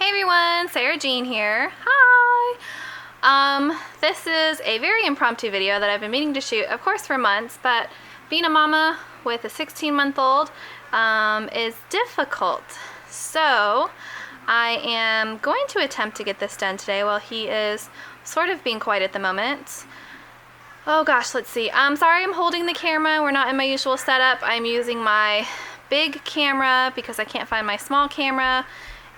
Hey everyone, Sarah Jean here. Hi! This is a very impromptu video that I've been meaning to shoot, of course for months, but being a mama with a 16-month-old is difficult. So I am going to attempt to get this done today while he is sort of being quiet at the moment. Oh gosh, let's see. I'm sorry I'm holding the camera. We're not in my usual setup. I'm using my big camera because I can't find my small camera.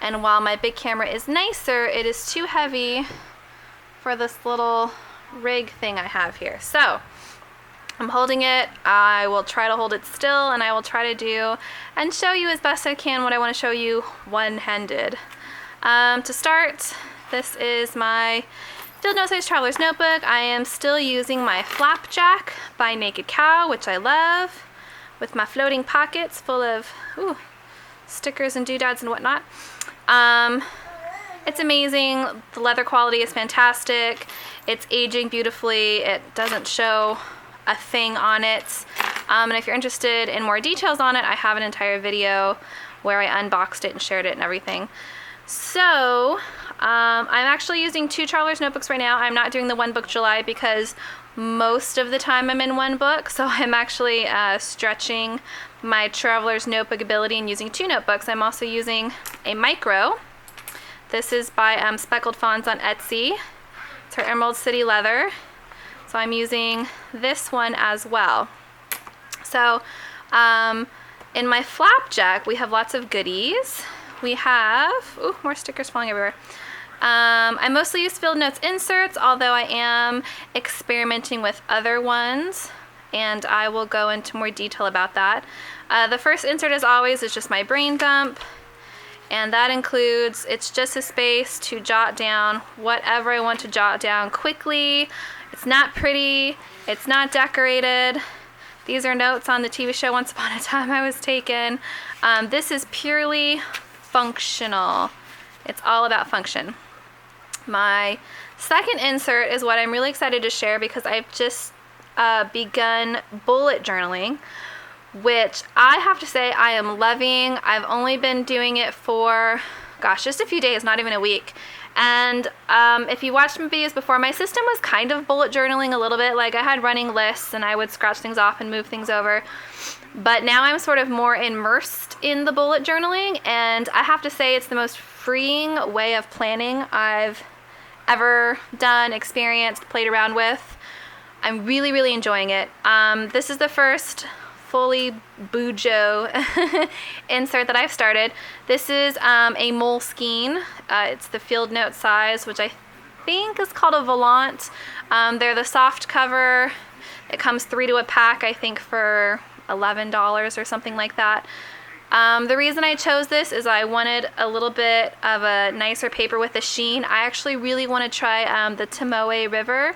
And while my big camera is nicer, it is too heavy for this little rig thing I have here. So I'm holding it. I will try to hold it still, and I will try to do and show you as best I can what I want to show you one-handed. To start, this is my Field Note Size Traveler's Notebook. I am still using my Flapjack by Naked Cow, which I love, with my floating pockets full of stickers and doodads and whatnot. It's amazing. The leather quality is fantastic. It's aging beautifully. It doesn't show a thing on it. And if you're interested in more details on it, I have an entire video where I unboxed it and shared it and everything. So I'm actually using two Traveler's Notebooks right now. I'm not doing the one book July because most of the time I'm in one book, so I'm actually stretching my Traveler's Notebook ability and using two notebooks. I'm also using a micro. This is by Speckled Fawns on Etsy. It's her Emerald City leather. So I'm using this one as well. So in my Flapjack, we have lots of goodies. We have, more stickers falling everywhere. I mostly use Field Notes inserts, although I am experimenting with other ones, and I will go into more detail about that. The first insert, as always, is just my brain dump, and that includes, it's just a space to jot down whatever I want to jot down quickly. It's not pretty, it's not decorated. These are notes on the TV show Once Upon a Time I was taking. This is purely functional. It's all about function. My second insert is what I'm really excited to share because I've just begun bullet journaling, which I have to say I am loving. I've only been doing it for, gosh, just a few days, not even a week. And if you watched my videos before, my system was kind of bullet journaling a little bit. Like I had running lists and I would scratch things off and move things over. But now I'm sort of more immersed in the bullet journaling, and I have to say it's the most freeing way of planning I've ever done, experienced, played around with. I'm really, really enjoying it. This is the first fully BUJO insert that I've started. This is a Moleskine. It's the Field Note size, which I think is called a Volant. They're the soft cover. It comes 3 to a pack, I think, for $11 or something like that. The reason I chose this is I wanted a little bit of a nicer paper with a sheen. I actually really want to try the Tomoe River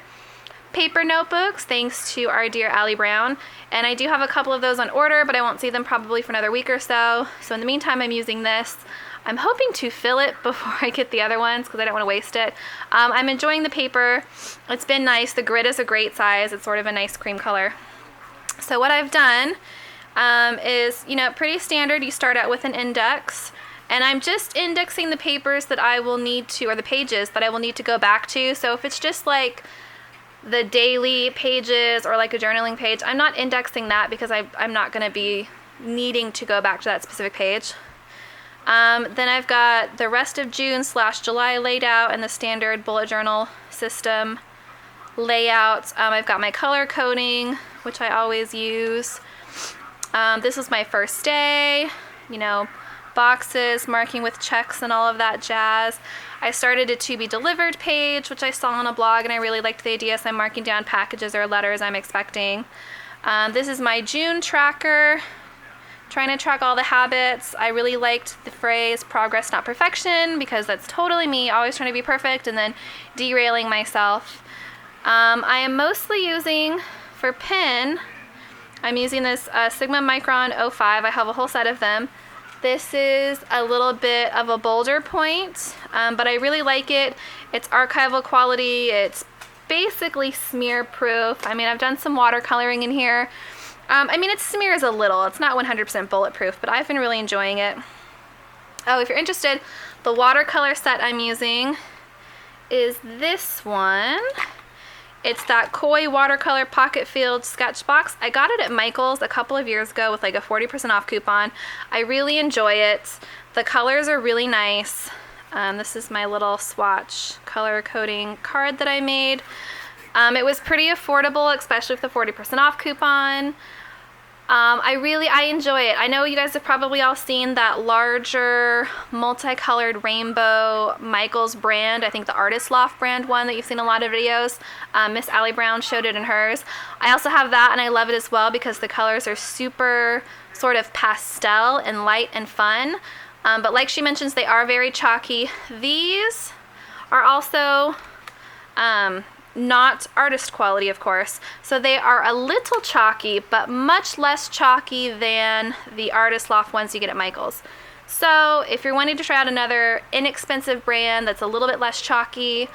paper notebooks, thanks to our dear Allie Brown. And I do have a couple of those on order, but I won't see them probably for another week or so. So in the meantime, I'm using this. I'm hoping to fill it before I get the other ones because I don't want to waste it. I'm enjoying the paper. It's been nice. The grid is a great size. It's sort of a nice cream color. So what I've done is, pretty standard. You start out with an index, and I'm just indexing the papers that I will need to, or the pages that I will need to go back to. So if it's just like the daily pages or like a journaling page, I'm not indexing that because I'm not going to be needing to go back to that specific page. Then I've got the rest of June/July laid out in the standard bullet journal system layout. I've got my color coding, which I always use. This was my first day, boxes, marking with checks and all of that jazz. I started a to be delivered page, which I saw on a blog, and I really liked the idea, so I'm marking down packages or letters I'm expecting. This is my June tracker, trying to track all the habits. I really liked the phrase progress, not perfection, because that's totally me, always trying to be perfect and then derailing myself. I am mostly using, for pen, I'm using this Sigma Micron 05. I have a whole set of them. This is a little bit of a bolder point, but I really like it. It's archival quality. It's basically smear proof. I mean, I've done some watercoloring in here. It smears a little. It's not 100% bulletproof, but I've been really enjoying it. Oh, if you're interested, the watercolor set I'm using is this one. It's that Koi watercolor pocket filled sketch box. I got it at Michael's a couple of years ago with like a 40% off coupon. I really enjoy it. The colors are really nice. This is my little swatch color coding card that I made. It was pretty affordable, especially with the 40% off coupon. I enjoy it. I know you guys have probably all seen that larger multicolored rainbow Michael's brand. I think the Artist Loft brand one that you've seen a lot of videos. Miss Allie Brown showed it in hers. I also have that and I love it as well because the colors are super sort of pastel and light and fun. But like she mentions, they are very chalky. These are also not artist quality, of course. So they are a little chalky, but much less chalky than the Artist Loft ones you get at Michael's. So if you're wanting to try out another inexpensive brand that's a little bit less chalky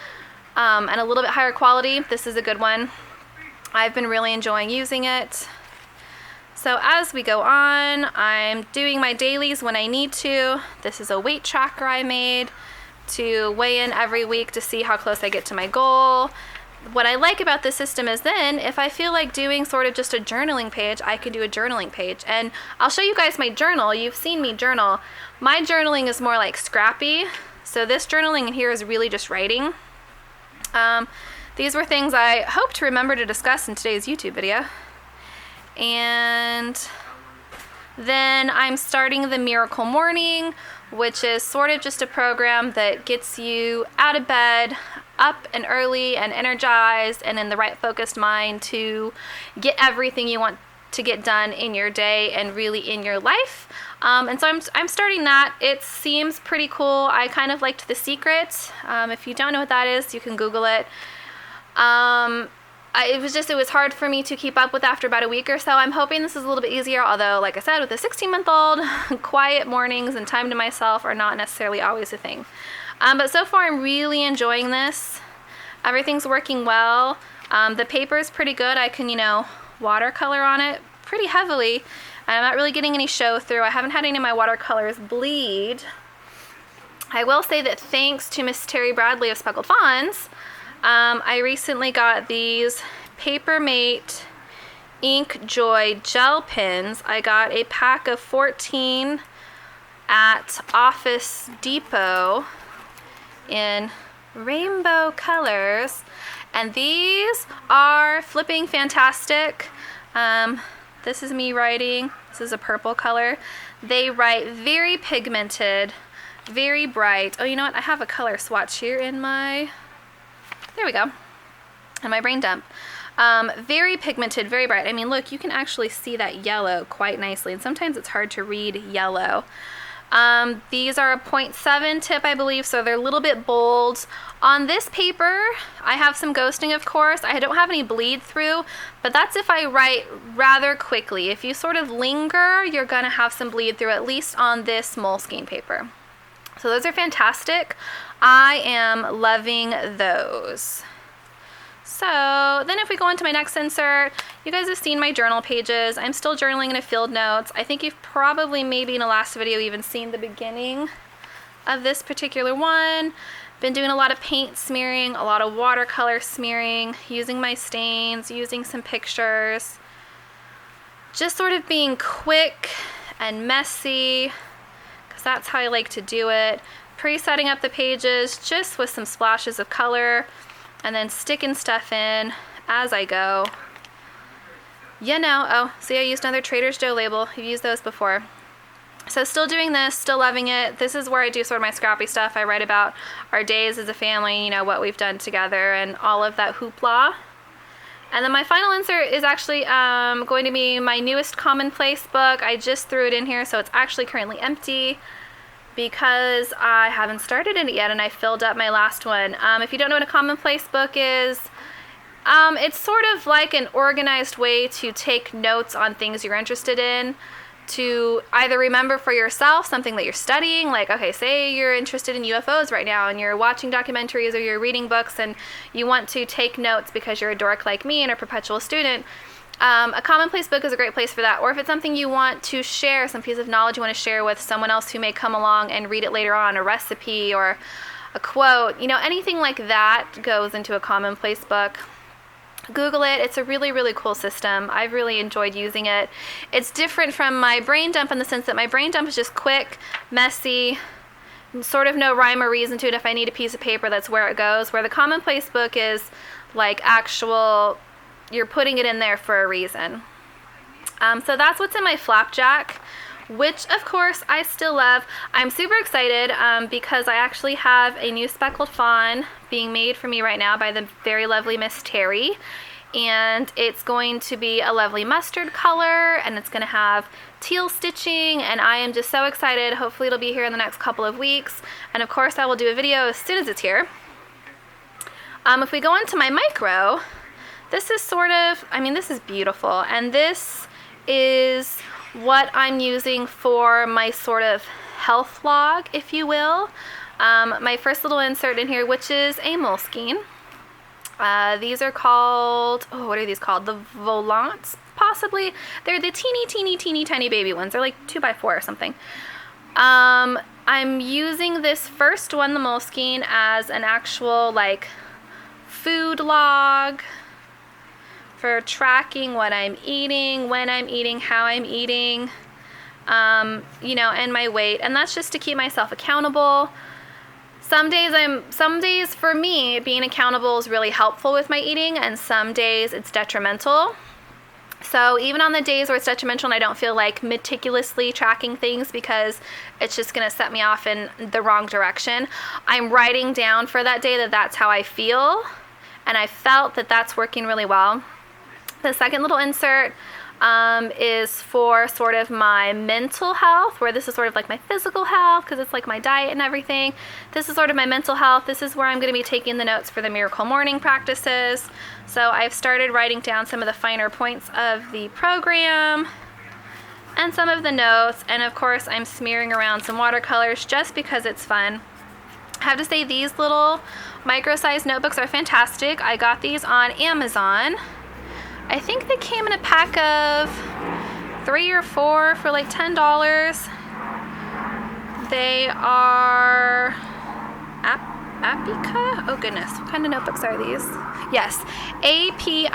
and a little bit higher quality, this is a good one. I've been really enjoying using it. So as we go on, I'm doing my dailies when I need to. This is a weight tracker I made to weigh in every week to see how close I get to my goal. What I like about this system is then if I feel like doing sort of just a journaling page, I can do a journaling page. And I'll show you guys my journal. You've seen me journal. My journaling is more like scrappy. So this journaling in here is really just writing. These were things I hope to remember to discuss in today's YouTube video. And then I'm starting the Miracle Morning, which is sort of just a program that gets you out of bed, up and early and energized and in the right focused mind to get everything you want to get done in your day and really in your life. And so I'm starting that. It seems pretty cool. I kind of liked The Secret. If you don't know what that is, you can Google it. It was hard for me to keep up with after about a week or so. I'm hoping this is a little bit easier, although like I said, with a 16-month-old, quiet mornings and time to myself are not necessarily always a thing. But so far I'm really enjoying this. Everything's working well. The paper is pretty good. I can, watercolor on it pretty heavily. And I'm not really getting any show through. I haven't had any of my watercolors bleed. I will say that thanks to Miss Terry Bradley of Speckled Fawns, I recently got these Papermate Ink Joy gel pens. I got a pack of 14 at Office Depot in rainbow colors, and these are flipping fantastic. This is me writing. This is a purple color. They write very pigmented, very bright. Oh, you know what? I have a color swatch here in my, there we go, in my brain dump. Very pigmented, very bright. I mean, look, you can actually see that yellow quite nicely, and sometimes it's hard to read yellow. These are a 0.7 tip, I believe, so they're a little bit bold. On this paper, I have some ghosting, of course. I don't have any bleed through, but that's if I write rather quickly. If you sort of linger, you're gonna have some bleed through, at least on this Moleskine paper. So those are fantastic. I am loving those. So then if we go on to my next insert, you guys have seen my journal pages. I'm still journaling in a field notes. I think you've probably maybe in a last video even seen the beginning of this particular one. Been doing a lot of paint smearing, a lot of watercolor smearing, using my stains, using some pictures. Just sort of being quick and messy, because that's how I like to do it. Pre-setting up the pages just with some splashes of color, and then sticking stuff in as I go. Oh, see, I used another Trader Joe's label. I've used those before. So still doing this, still loving it. This is where I do sort of my scrappy stuff. I write about our days as a family, what we've done together and all of that hoopla. And then my final insert is actually going to be my newest commonplace book. I just threw it in here, so it's actually currently empty, because I haven't started it yet and I filled up my last one. If you don't know what a commonplace book is, it's sort of like an organized way to take notes on things you're interested in, to either remember for yourself something that you're studying, like, okay, say you're interested in UFOs right now and you're watching documentaries or you're reading books and you want to take notes because you're a dork like me and a perpetual student. A commonplace book is a great place for that. Or if it's something you want to share, some piece of knowledge you want to share with someone else who may come along and read it later on, a recipe or a quote, you know, anything like that goes into a commonplace book. Google it. It's a really, really cool system. I've really enjoyed using it. It's different from my brain dump in the sense that my brain dump is just quick, messy, sort of no rhyme or reason to it. If I need a piece of paper, that's where it goes. Where the commonplace book is like actual, you're putting it in there for a reason. So that's what's in my flapjack, which of course I still love. I'm super excited because I actually have a new speckled fawn being made for me right now by the very lovely Miss Terry. And it's going to be a lovely mustard color, and it's going to have teal stitching, and I am just so excited. Hopefully it'll be here in the next couple of weeks, and of course I will do a video as soon as it's here. If we go into my micro, this is sort of, I mean, this is beautiful, and this is what I'm using for my sort of health log, if you will. My first little insert in here, which is a Moleskine. These are called, oh, what are these called? The volants, possibly. They're the teeny tiny baby ones. They're like 2x4 or something. I'm using this first one, the Moleskine, as an actual like food log for tracking what I'm eating, when I'm eating, how I'm eating, you know, and my weight. And that's just to keep myself accountable. Some days for me, being accountable is really helpful with my eating, and some days it's detrimental. So even on the days where it's detrimental and I don't feel like meticulously tracking things because it's just going to set me off in the wrong direction, I'm writing down for that day that that's how I feel, and I felt that that's working really well. The second little insert is for sort of my mental health, where this is sort of like my physical health because it's like my diet and everything. This is sort of my mental health. This is where I'm going to be taking the notes for the Miracle Morning practices. So I've started writing down some of the finer points of the program and some of the notes, and of course I'm smearing around some watercolors just because it's fun. I have to say, these little micro-sized notebooks are fantastic. I got these on Amazon. I think they came in a pack of 3 or 4 for like $10. They are Apica? Oh goodness, what kind of notebooks are these? Yes, APICA.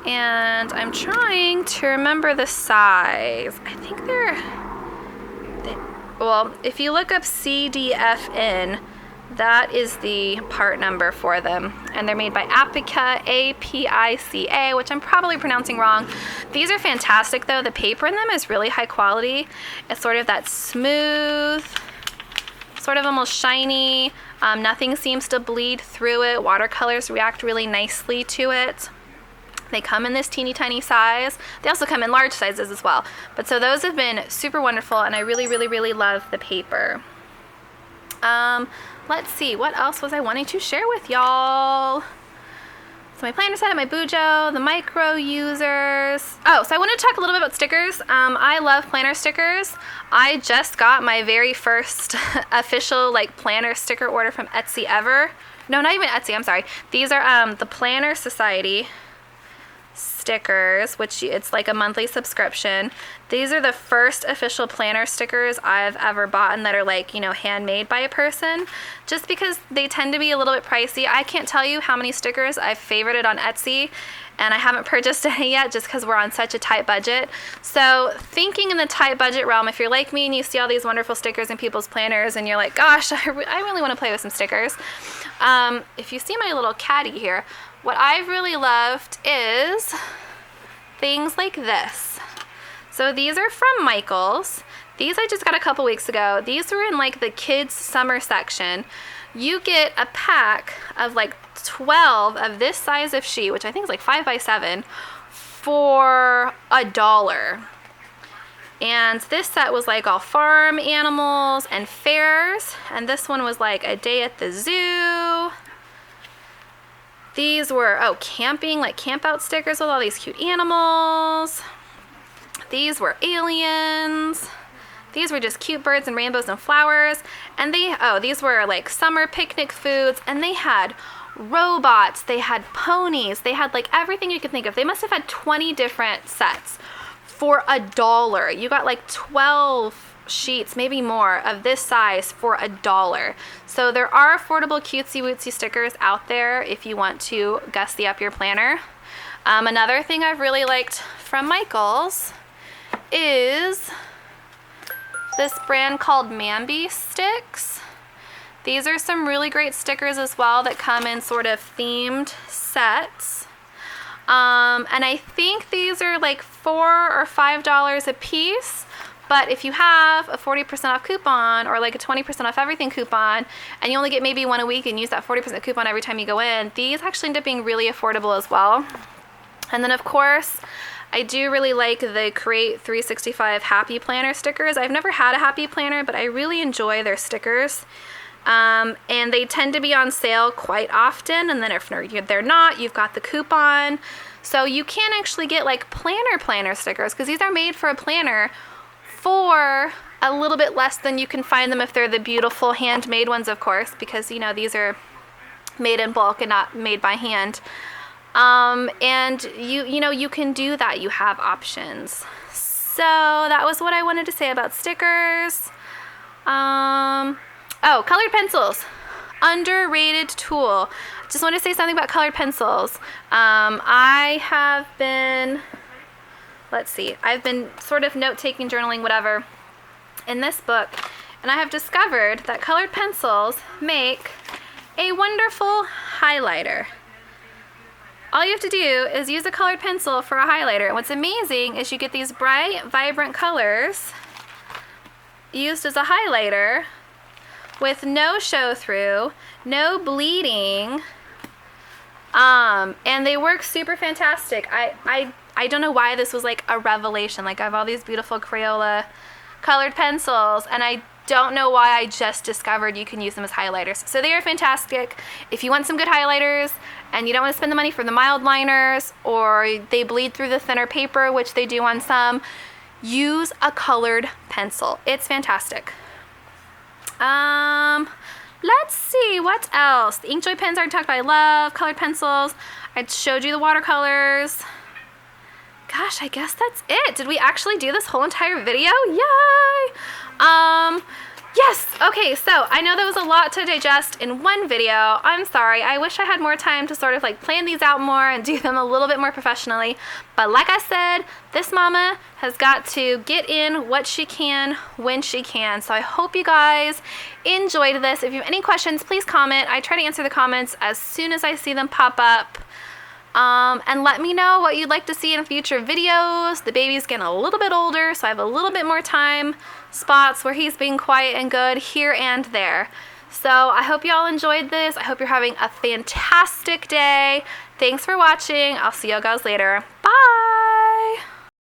And I'm trying to remember the size. I think well, if you look up CDFN, that is the part number for them, and they're made by Apica, APICA, which I'm probably pronouncing wrong. These are fantastic though. The paper in them is really high quality. It's sort of that smooth, sort of almost shiny. Nothing seems to bleed through it. Watercolors react really nicely to it. They come in this teeny tiny size. They also come in large sizes as well. But so those have been super wonderful, and I really, really, really love the paper. Let's see, what else was I wanting to share with y'all? So my planner set, my BUJO, the micro users. Oh, so I wanted to talk a little bit about stickers. I love planner stickers. I just got my very first official like planner sticker order from Etsy ever. No, not even Etsy, I'm sorry. These are the Planner Society stickers, which it's like a monthly subscription. These are the first official planner stickers I've ever bought, and that are like, you know, handmade by a person, just because they tend to be a little bit pricey. I can't tell you how many stickers I've favorited on Etsy, and I haven't purchased any yet just because we're on such a tight budget. So thinking in the tight budget realm, if you're like me and you see all these wonderful stickers in people's planners and you're like, gosh, I really want to play with some stickers. If you see my little caddy here, what I've really loved is things like this. So these are from Michaels. These I just got a couple weeks ago. These were in like the kids summer section. You get a pack of like 12 of this size of sheet, which I think is like 5x7, for $1. And this set was like all farm animals and fairs, and this one was like a day at the zoo. These were, camping, like camp out stickers with all these cute animals. These were aliens. These were just cute birds and rainbows and flowers. And these were like summer picnic foods, and they had robots, they had ponies, they had like everything you could think of. They must have had 20 different sets for $1. You got like 12 sheets, maybe more, of this size for $1. So there are affordable cutesy wootsy stickers out there if you want to gussy up your planner. Another thing I've really liked from Michaels is this brand called Mambi sticks. These are some really great stickers as well that come in sort of themed sets. And I think these are like $4 or $5 a piece. But if you have a 40% off coupon or like a 20% off everything coupon, and you only get maybe one a week and use that 40% coupon every time you go in, these actually end up being really affordable as well. And then of course, I do really like the Create 365 Happy Planner stickers. I've never had a Happy Planner, but I really enjoy their stickers. And they tend to be on sale quite often, and then if they're not, you've got the coupon. So you can actually get like planner stickers, because these are made for a planner for a little bit less than you can find them if they're the beautiful handmade ones, of course, because, you know, these are made in bulk and not made by hand. And you know, you can do that. You have options. So that was what I wanted to say about stickers. Oh, colored pencils. Underrated tool. Just want to say something about colored pencils. I have been... Let's see, I've been sort of note-taking, journaling, whatever, in this book, and I have discovered that colored pencils make a wonderful highlighter. All you have to do is use a colored pencil for a highlighter, and what's amazing is you get these bright, vibrant colors used as a highlighter with no show-through, no bleeding, and they work super fantastic. I don't know why this was like a revelation. Like, I have all these beautiful Crayola colored pencils, and I don't know why I just discovered you can use them as highlighters. So they are fantastic. If you want some good highlighters and you don't want to spend the money for the mild liners, or they bleed through the thinner paper, which they do on some, use a colored pencil. It's fantastic. Let's see, what else? The Inkjoy pens I already talked about. I love colored pencils. I showed you the watercolors. Gosh, I guess that's it. Did we actually do this whole entire video? Yay! Yes, okay, so I know that was a lot to digest in one video. I'm sorry, I wish I had more time to sort of like plan these out more and do them a little bit more professionally. But like I said, this mama has got to get in what she can when she can. So I hope you guys enjoyed this. If you have any questions, please comment. I try to answer the comments as soon as I see them pop up. And let me know what you'd like to see in future videos. The baby's getting a little bit older, so I have a little bit more time spots where he's being quiet and good here and there. So I hope you all enjoyed this. I hope you're having a fantastic day. Thanks for watching. I'll see you guys later.